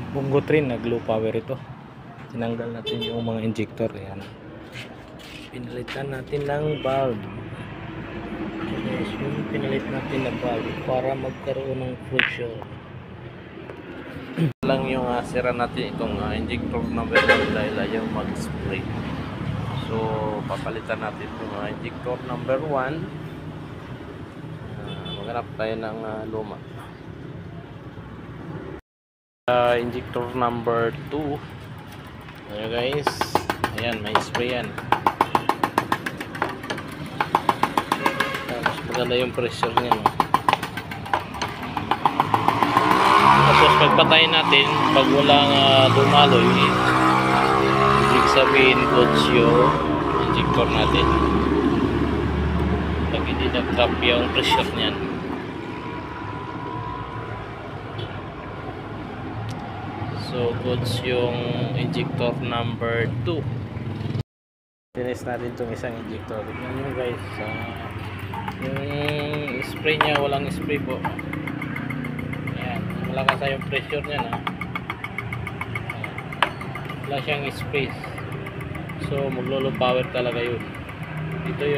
Bungo train, nag low power ito. Tinanggal natin yung mga injector. Yan. Pinalitan natin ng valve. Yes, yung pinalit natin na valve para magkaroon ng pressure. Lang yung sira natin itong injector number 1 dahil ayaw mag-spray. So papalitan natin itong injector number 1. Maghanap tayo ng luma. Injector number 2. Ayan guys, ayan, may spray yan. Tapos maganda yung pressure niya, no? Tapos pagpatayin natin, pag walang dumaloy, ibig sabihin goods yung injector natin. Pag hindi nag-tap yung pressure niyan. So goods yung injector number 2. Tinis natin itong isang injector. Tignan nyo guys, yung spray niya walang spray po. Ayan, malakas yung pressure niya na. Wala siyang spray. So maglo-low power talaga yun. Dito yung